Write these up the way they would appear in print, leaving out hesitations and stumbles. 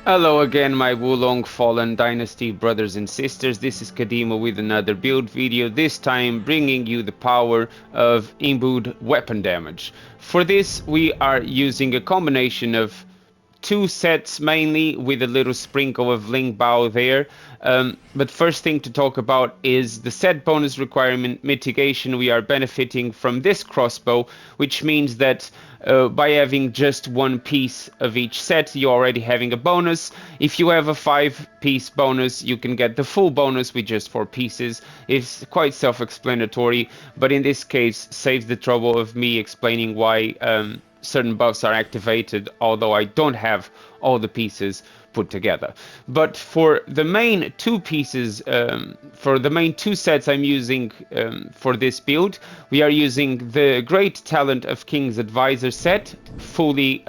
Hello again, my Wulong Fallen Dynasty brothers and sisters. This is Kadima with another build video, this time bringing you the power of imbued weapon damage. For this, we are using a combination of two sets mainly, with a little sprinkle of Ling Bao there. But first thing to talk about is the set bonus requirement mitigation. We are benefiting from this crossbow, which means that by having just one piece of each set, you're already having a bonus. If you have a 5-piece bonus, you can get the full bonus with just 4 pieces. It's quite self-explanatory, but in this case, saves the trouble of me explaining why certain buffs are activated, although I don't have all the pieces put together. But for the main two pieces, for the main two sets I'm using for this build, we are using the Great Talent of King's Advisor set, fully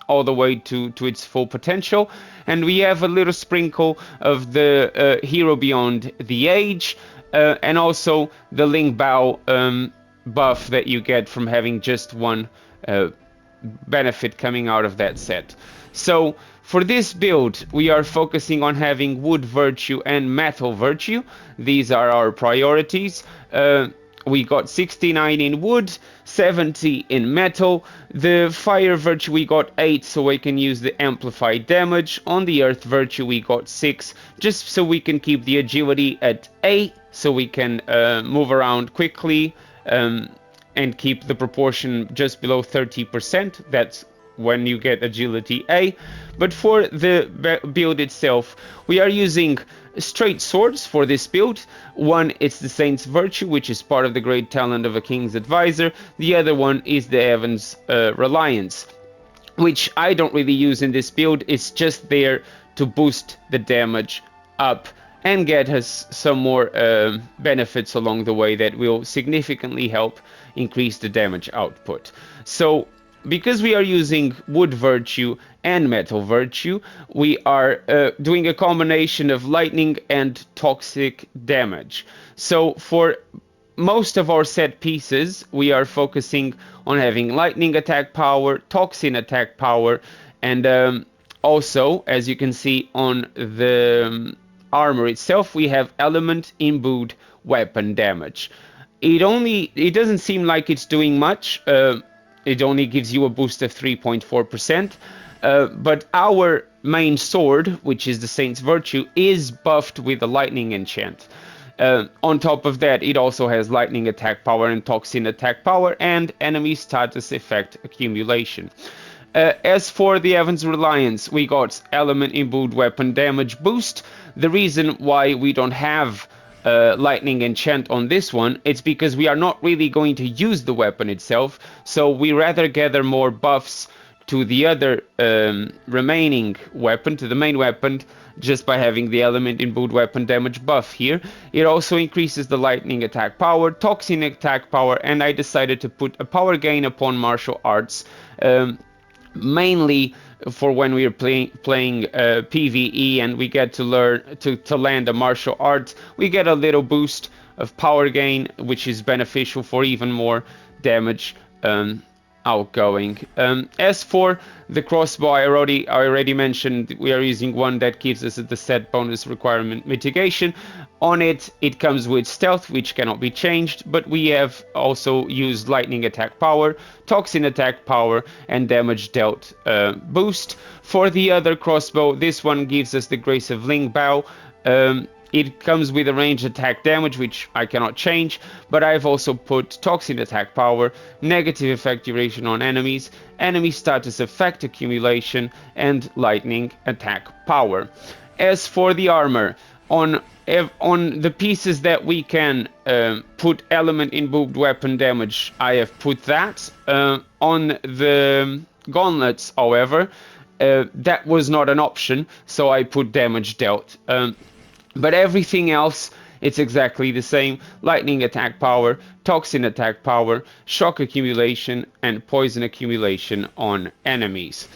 all the way to its full potential, and we have a little sprinkle of the Hero Beyond the Age, and also the Ling Bao buff that you get from having just one benefit coming out of that set. So for this build, we are focusing on having wood virtue and metal virtue. These are our priorities. We got 69 in wood, 70 in metal. The fire virtue we got 8, so we can use the amplified damage. On the earth virtue we got 6, just so we can keep the agility at 8, so we can move around quickly and keep the proportion just below 30%. That's when you get agility A. But for the build itself, we are using straight swords for this build. One, it's the Saint's Virtue, which is part of the Great Talent of a King's Advisor. The other one is the Evans Reliance, which I don't really use in this build. It's just there to boost the damage up and get us some more benefits along the way that will significantly help increase the damage output. So because we are using wood virtue and metal virtue, we are doing a combination of lightning and toxic damage. So for most of our set pieces, we are focusing on having lightning attack power, toxin attack power, and also, as you can see on the armor itself, we have element-imbued weapon damage. It doesn't seem like it's doing much. It only gives you a boost of 3.4%. But our main sword, which is the Saint's Virtue, is buffed with a lightning enchant. On top of that, it also has lightning attack power and toxin attack power and enemy status effect accumulation. As for the Evans Reliance, we got element-imbued weapon damage boost. The reason why we don't have lightning enchant on this one, it's because we are not really going to use the weapon itself, so we rather gather more buffs to the other remaining weapon, to the main weapon, just by having the element-imbued weapon damage buff here. It also increases the lightning attack power, toxin attack power, and I decided to put a power gain upon martial arts, mainly for when we are playing PVE and we get to learn to land a martial art. We get a little boost of power gain, which is beneficial for even more damage outgoing. As for the crossbow, I already mentioned we are using one that gives us the set bonus requirement mitigation. On it comes with stealth, which cannot be changed, but we have also used lightning attack power, toxin attack power, and damage dealt boost. For the other crossbow, this one gives us the Grace of Ling Bao. It comes with a ranged attack damage, which I cannot change, but I've also put toxin attack power, negative effect duration on enemies, enemy status effect accumulation, and lightning attack power. As for the armor, on the pieces that we can put element-imbued weapon damage, I have put that. On the gauntlets, however, that was not an option, so I put damage dealt. But everything else, it's exactly the same. Lightning attack power, toxin attack power, shock accumulation, and poison accumulation on enemies.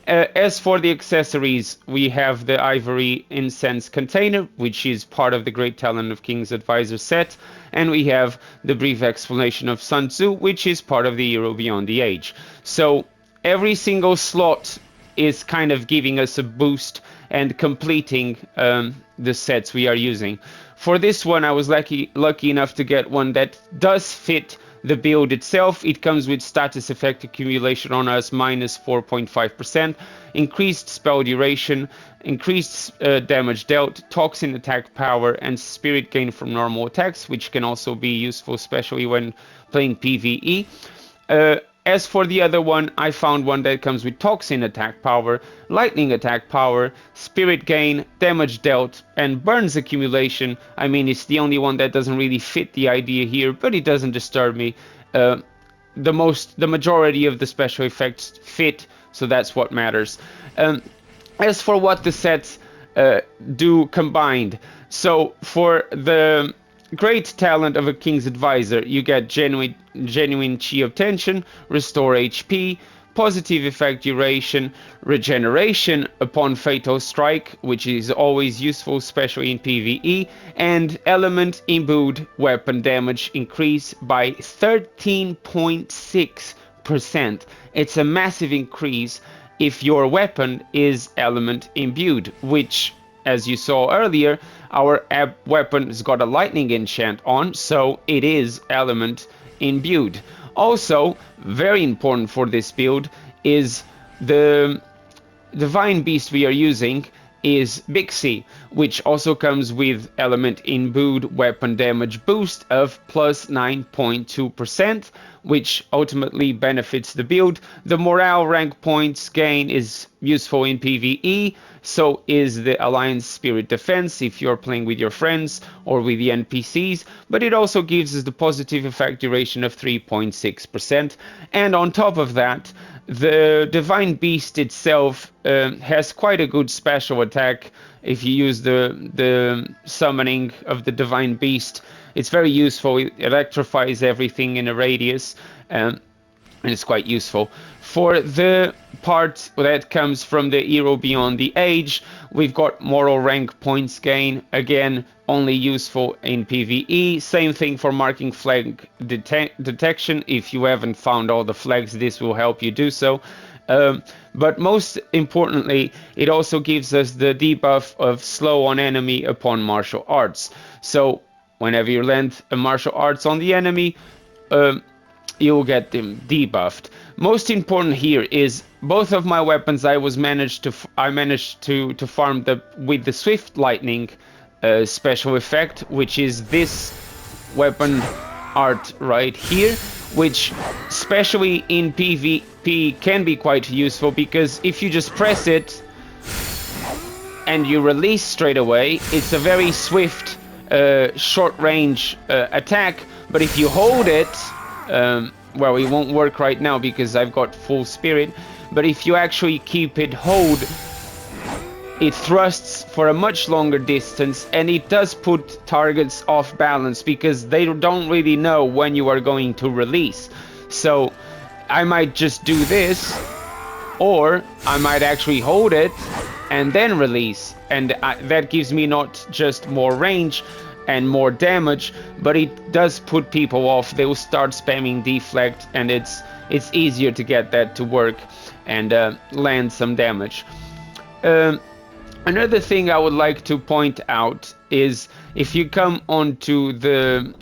As for the accessories, we have the Ivory Incense Container, which is part of the Great Talent of King's Advisor set, and we have the Brief Explanation of Sun Tzu, which is part of the Hero Beyond the Age. So every single slot is kind of giving us a boost and completing the sets we are using. For this one, I was lucky enough to get one that does fit the build itself. It comes with status effect accumulation on us minus 4.5%, increased spell duration, increased damage dealt, toxin attack power, and spirit gain from normal attacks, which can also be useful, especially when playing PvE. As for the other one, I found one that comes with toxin attack power, lightning attack power, spirit gain, damage dealt, and burns accumulation. I mean, it's the only one that doesn't really fit the idea here, but it doesn't disturb me. The majority of the special effects fit, so that's what matters. As for what the sets do combined, so for the great talent of a King's Advisor, you get genuine Chi of Tension, restore HP, positive effect duration, regeneration upon fatal strike, which is always useful, especially in PvE, and Element-Imbued Weapon Damage increase by 13.6%. It's a massive increase if your weapon is element imbued, which, as you saw earlier, our weapon has got a lightning enchant on, so it is element imbued. Also, very important for this build is the divine beast we are using is Bixie, which also comes with element-imbued weapon damage boost of plus 9.2%, which ultimately benefits the build. The morale rank points gain is useful in PvE, so is the Alliance Spirit Defense if you're playing with your friends or with the NPCs, but it also gives us the positive effect duration of 3.6%, and on top of that, the Divine Beast itself has quite a good special attack. If you use the summoning of the Divine Beast, it's very useful. It electrifies everything in a radius, and it's quite useful. For the part that comes from the Hero Beyond the Age, we've got moral rank points gain, again only useful in PvE. Same thing for marking flag detection. If you haven't found all the flags, this will help you do so. But most importantly, it also gives us the debuff of slow on enemy upon martial arts. So whenever you land a martial arts on the enemy, you'll get them debuffed. Most important here is both of my weapons I managed to farm with the Swift Lightning special effect, which is this weapon art right here, which especially in PvP can be quite useful, because if you just press it and you release straight away, it's a very swift short range attack. But if you hold it, well, it won't work right now because I've got full spirit, but if you actually keep it hold, it thrusts for a much longer distance, and it does put targets off balance because they don't really know when you are going to release. So I might just do this, or I might actually hold it and then release, and that gives me not just more range and more damage, but it does put people off. They will start spamming deflect, and it's easier to get that to work and land some damage. Another thing I would like to point out is if you come onto the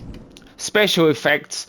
special effects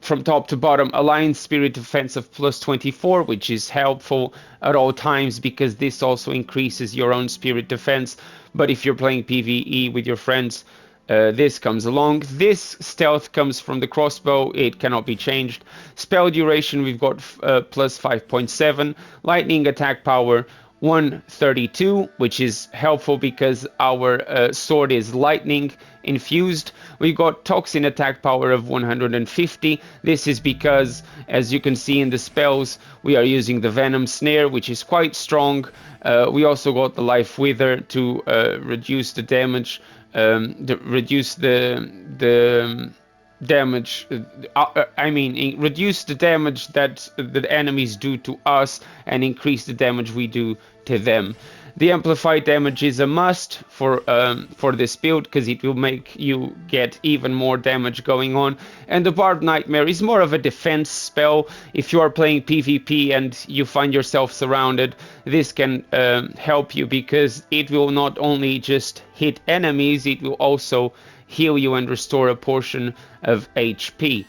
from top to bottom, Alliance Spirit Defense of plus 24, which is helpful at all times because this also increases your own spirit defense. But if you're playing PvE with your friends, this comes along. This stealth comes from the crossbow, it cannot be changed. Spell duration, we've got plus 5.7. Lightning attack power 132, which is helpful because our sword is lightning infused. We got toxin attack power of 150. This is because, as you can see in the spells, we are using the venom snare, which is quite strong. We also got the life wither to reduce the damage, reduce the damage, reduce the damage that the enemies do to us and increase the damage we do to them. The amplified damage is a must for this build, because it will make you get even more damage going on. And the Barbed Nightmare is more of a defense spell. If you are playing PvP and you find yourself surrounded, this can help you, because it will not only just hit enemies, it will also heal you and restore a portion of HP.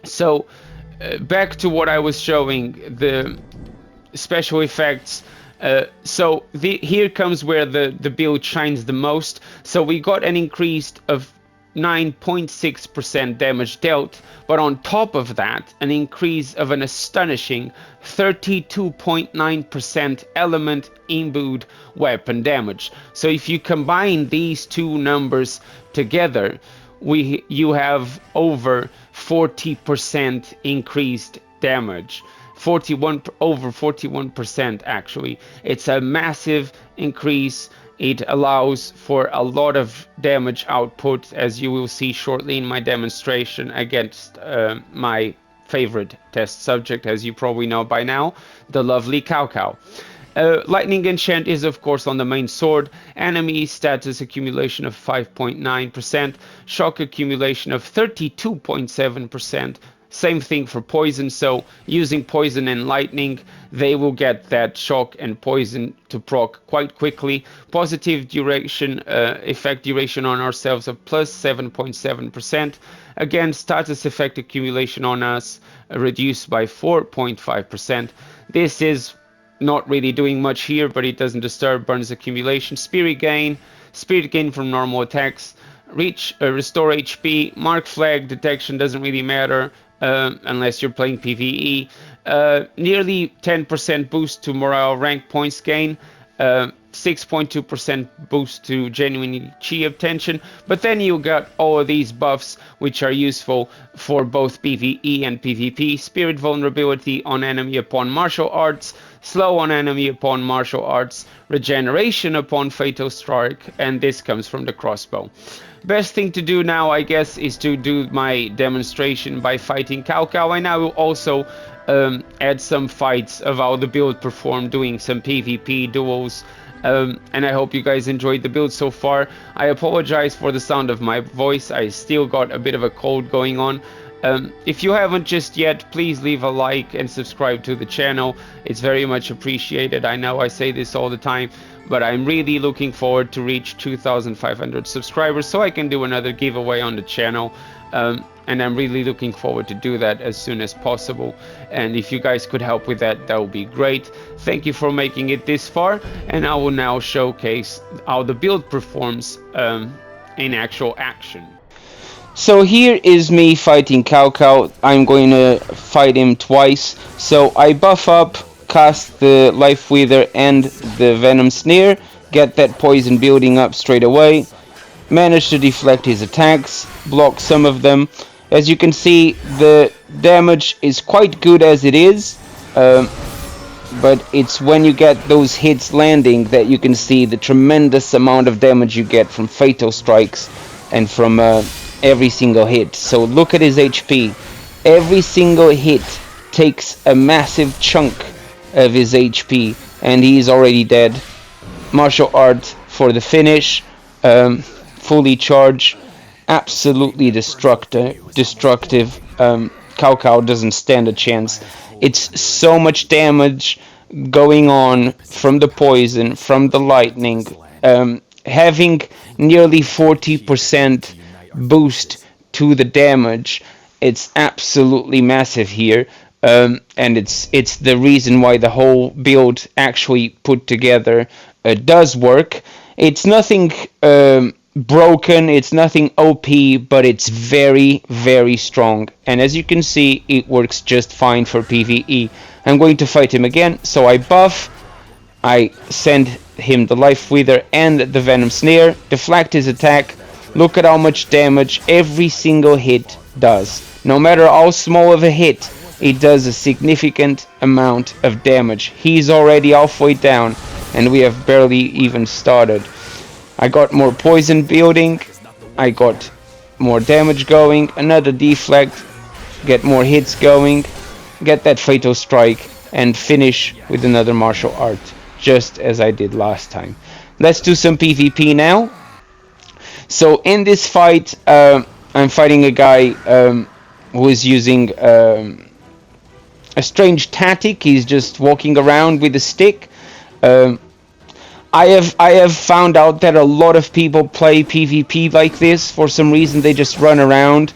So back to what I was showing, the special effects. Here comes where the build shines the most. So we got an increase of 9.6% damage dealt, but on top of that, an increase of an astonishing 32.9% element-imbued weapon damage. So if you combine these two numbers together, you have over 40% increased damage. Over 41% actually. It's a massive increase. It allows for a lot of damage output, as you will see shortly in my demonstration against my favorite test subject, as you probably know by now, the lovely Cow Cow. Lightning enchant is of course on the main sword. Enemy status accumulation of 5.9%, shock accumulation of 32.7%. Same thing for poison, so using poison and lightning, they will get that shock and poison to proc quite quickly. Positive duration, effect duration on ourselves of plus 7.7%. Again, status effect accumulation on us reduced by 4.5%. This is not really doing much here, but it doesn't disturb burns accumulation. Spirit gain from normal attacks. Restore HP. Mark flag detection doesn't really matter. Unless you're playing PvE. Nearly 10% boost to morale rank points gain, 6.2% boost to genuine chi obtention, but then you got all of these buffs which are useful for both PvE and PvP. Spirit vulnerability on enemy upon martial arts, slow on enemy upon martial arts, regeneration upon fatal strike, and this comes from the crossbow. Best thing to do now, I guess, is to do my demonstration by fighting Cow Cow, and I will also add some fights of how the build performed, doing some PvP duels. And I hope you guys enjoyed the build so far. I apologize for the sound of my voice. I still got a bit of a cold going on. If you haven't just yet, please leave a like and subscribe to the channel. It's very much appreciated. I know I say this all the time, but I'm really looking forward to reach 2,500 subscribers so I can do another giveaway on the channel. And I'm really looking forward to do that as soon as possible. And if you guys could help with that, that would be great. Thank you for making it this far, and I will now showcase how the build performs in actual action. So here is me fighting Cow Cow. I'm going to fight him twice. So I buff up, cast the Life Wither and the Venom Snare, get that poison building up straight away, manage to deflect his attacks, block some of them. As you can see, the damage is quite good as it is, but it's when you get those hits landing that you can see the tremendous amount of damage you get from fatal strikes and from every single hit. So look at his HP. Every single hit takes a massive chunk of his HP, and he's already dead. Martial art for the finish, fully charged, absolutely destructive. Cow Cow doesn't stand a chance. It's so much damage going on from the poison, from the lightning, having nearly 40% boost to the damage. It's absolutely massive here, and it's the reason why the whole build actually put together does work. It's nothing broken, it's nothing OP, but it's very, very strong, and as you can see, it works just fine for PvE. I'm going to fight him again, so I buff, I send him the Life Wither and the Venom Snare, deflect his attack. Look at how much damage every single hit does. No matter how small of a hit, it does a significant amount of damage. He's already halfway down, and we have barely even started. I got more poison building, I got more damage going, another deflect, get more hits going, get that fatal strike, and finish with another martial art. just as I did last time. Let's do some PvP now. So in this fight, I'm fighting a guy who is using a strange tactic. He's just walking around with a stick. I have found out that a lot of people play PvP like this. For some reason, they just run around.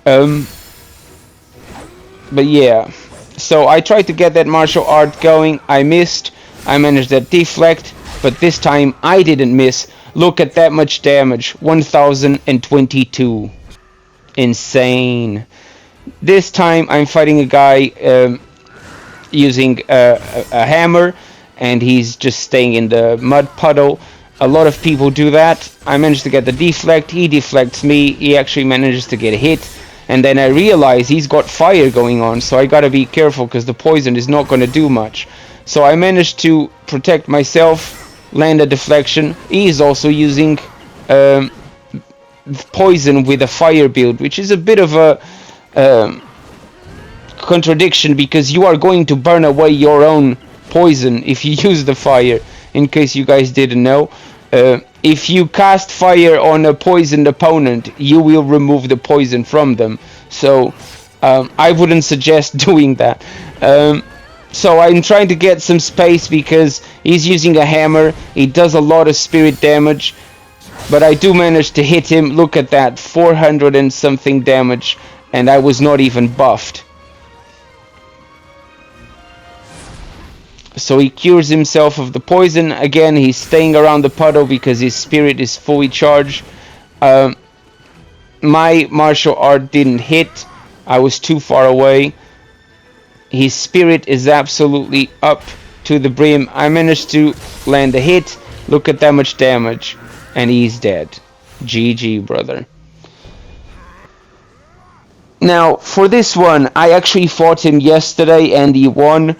But yeah, so I tried to get that martial art going. I missed. I managed that deflect, but this time I didn't miss. Look at that much damage, 1022. Insane. This time I'm fighting a guy using a hammer, and he's just staying in the mud puddle. A lot of people do that. I managed to get the deflect. He deflects me. He actually manages to get hit. And then I realize he's got fire going on, so I gotta be careful because the poison is not gonna do much. So I managed to protect myself, land a deflection. He is also using poison with a fire build, which is a bit of a contradiction, because you are going to burn away your own poison if you use the fire, in case you guys didn't know. If you cast fire on a poisoned opponent, you will remove the poison from them. So I wouldn't suggest doing that. So I'm trying to get some space because he's using a hammer. He does a lot of spirit damage, but I do manage to hit him. Look at that, 400 and something damage, and I was not even buffed. So he cures himself of the poison. Again, he's staying around the puddle because his spirit is fully charged. My martial art didn't hit. I was too far away. His spirit is absolutely up to the brim. I managed to land a hit. Look at that much damage. And he's dead. GG, brother. Now, for this one, I actually fought him yesterday and he won.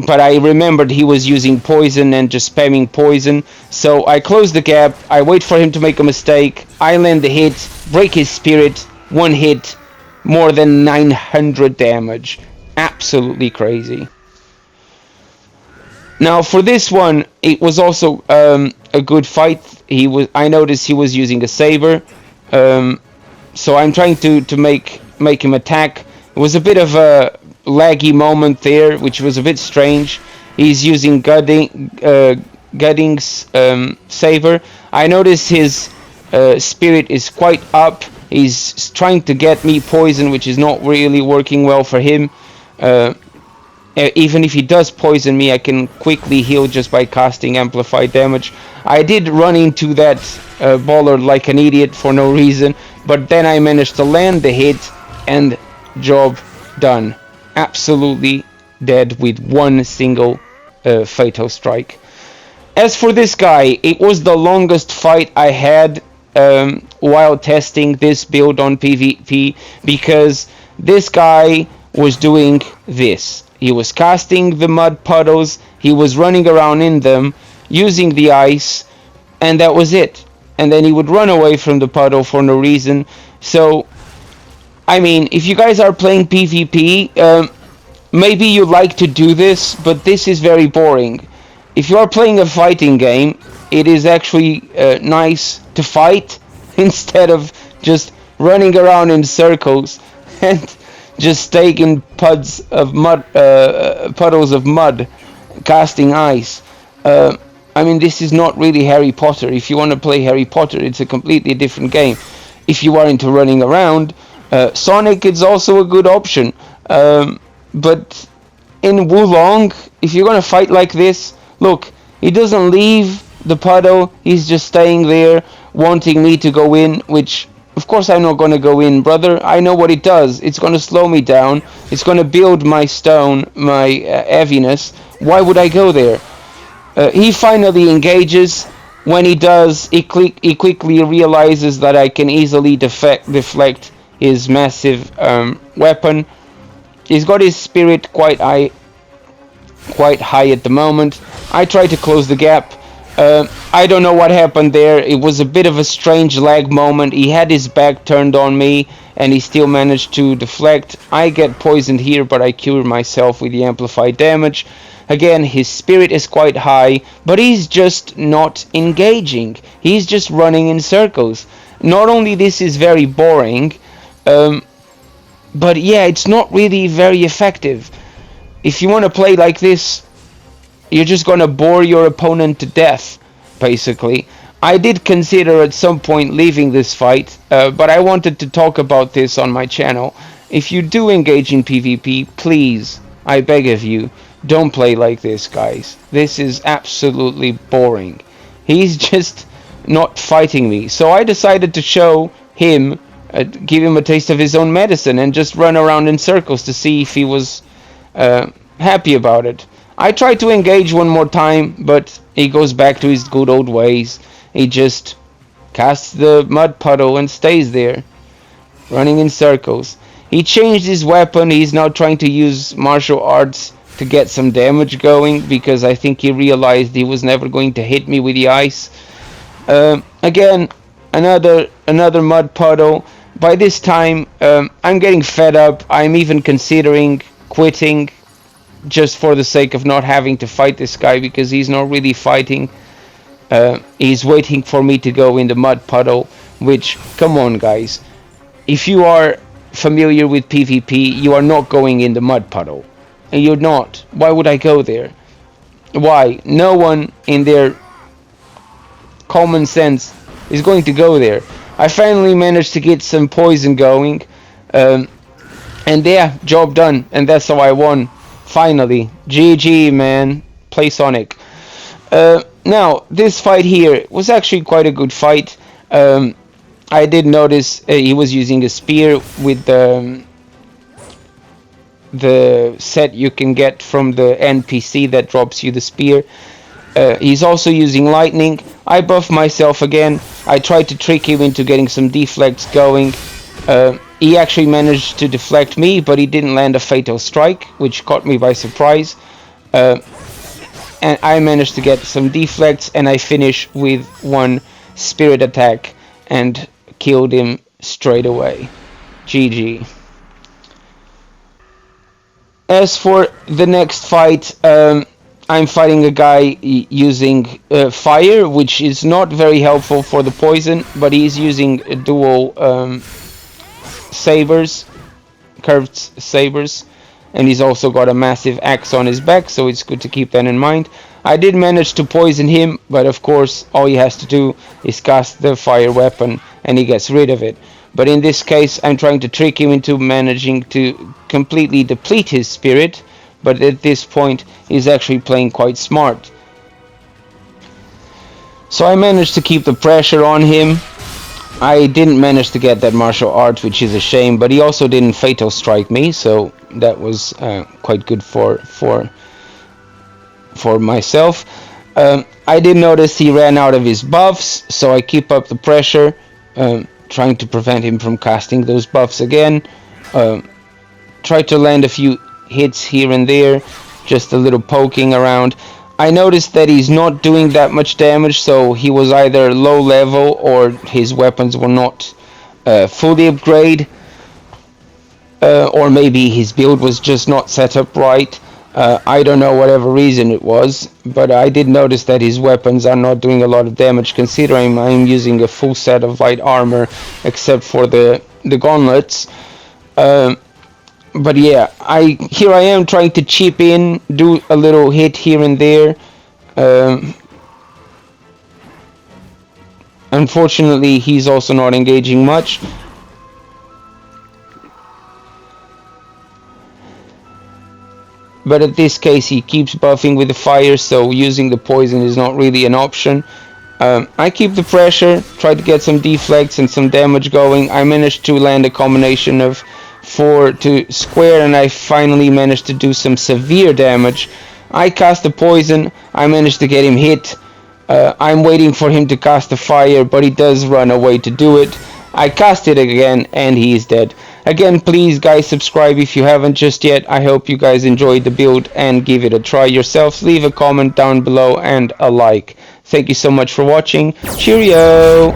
But I remembered he was using poison and just spamming poison. So I close the gap. I wait for him to make a mistake. I land the hit. Break his spirit. One hit. More than 900 damage. Absolutely crazy. Now for this one, it was also a good fight. I noticed he was using a saber. So I'm trying to make him attack. It was a bit of a laggy moment there, which was a bit strange. He's using Gudding's saber. I noticed his spirit is quite up. He's trying to get me poison, which is not really working well for him. Even if he does poison me, I can quickly heal just by casting amplified damage. I did run into that baller like an idiot for no reason, but then I managed to land the hit and job done. Absolutely dead with one single fatal strike. As for this guy, it was the longest fight I had while testing this build on PvP, because this guy was doing this. He was casting the mud puddles, he was running around in them, using the ice, and that was it. And then he would run away from the puddle for no reason. So, I mean, if you guys are playing PvP, maybe you like to do this, but this is very boring. If you are playing a fighting game, it is actually nice to fight instead of just running around in circles and just staying in puddles of mud, casting ice. I mean, this is not really Harry Potter. If you want to play Harry Potter, it's a completely different game. If you are into running around, Sonic is also a good option. But in Wulong, if you're going to fight like this, look, he doesn't leave the puddle. He's just staying there, wanting me to go in, which, of course, I'm not going to go in, brother. I know what it does. It's going to slow me down. It's going to build my stone, my heaviness. Why would I go there? He finally engages. When he does, he quickly realizes that I can easily deflect his massive weapon. He's got his spirit quite high at the moment. I try to close the gap. I don't know what happened there. It was a bit of a strange lag moment. He had his back turned on me and he still managed to deflect. I get poisoned here, but I cure myself with the amplified damage. Again, his spirit is quite high, but he's just not engaging. He's just running in circles. Not only this is very boring, but yeah, it's not really very effective. If you want to play like this, you're just gonna bore your opponent to death, basically. I did consider at some point leaving this fight, but I wanted to talk about this on my channel. If you do engage in PvP, please, I beg of you, don't play like this, guys. This is absolutely boring. He's just not fighting me. So I decided to show him, give him a taste of his own medicine and just run around in circles to see if he was happy about it. I tried to engage one more time, but he goes back to his good old ways. He just casts the mud puddle and stays there, running in circles. He changed his weapon. He's now trying to use martial arts to get some damage going, because I think he realized he was never going to hit me with the ice. Again, another mud puddle. By this time, I'm getting fed up. I'm even considering quitting, just for the sake of not having to fight this guy, because he's not really fighting. He's waiting for me to go in the mud puddle, which, come on guys, if you are familiar with PvP, you are not going in the mud puddle. And you're not. Why would I go there? Why? No one in their common sense is going to go there. I finally managed to get some poison going, and yeah, job done, and that's how I won. Finally, GG, man. Play Sonic. Now, this fight here was actually quite a good fight. I did notice he was using a spear with the set you can get from the NPC that drops you the spear. He's also using lightning. I buffed myself again. I tried to trick him into getting some deflects going. He actually managed to deflect me, but he didn't land a fatal strike, which caught me by surprise. And I managed to get some deflects, and I finish with one spirit attack and killed him straight away. GG. As for the next fight, I'm fighting a guy using fire, which is not very helpful for the poison, but he's using dual sabers, curved sabers, and he's also got a massive axe on his back, so it's good to keep that in mind. I did manage to poison him, but of course all he has to do is cast the fire weapon and he gets rid of it. But in this case, I'm trying to trick him into managing to completely deplete his spirit, but at this point he's actually playing quite smart. So I managed to keep the pressure on him. I didn't manage to get that martial art, which is a shame, but he also didn't fatal strike me, so that was quite good for myself. I did notice he ran out of his buffs, so I keep up the pressure, trying to prevent him from casting those buffs again. Try to land a few hits here and there, just a little poking around. I noticed that he's not doing that much damage, so he was either low level or his weapons were not fully upgraded, or maybe his build was just not set up right. I don't know, whatever reason it was, but I did notice that his weapons are not doing a lot of damage, considering I'm using a full set of light armor except for the gauntlets. But yeah, here I am trying to chip in, do a little hit here and there. Unfortunately, he's also not engaging much. But in this case, he keeps buffing with the fire, so using the poison is not really an option. I keep the pressure, try to get some deflects and some damage going. I managed to land a combination of 4 to square, and I finally managed to do some severe damage. I cast the poison, I managed to get him hit. I'm waiting for him to cast the fire, but he does run away to do it. I cast it again, and he is dead. Again, please guys, subscribe if you haven't just yet. I hope you guys enjoyed the build and give it a try yourselves. Leave a comment down below and a like. Thank you so much for watching. Cheerio!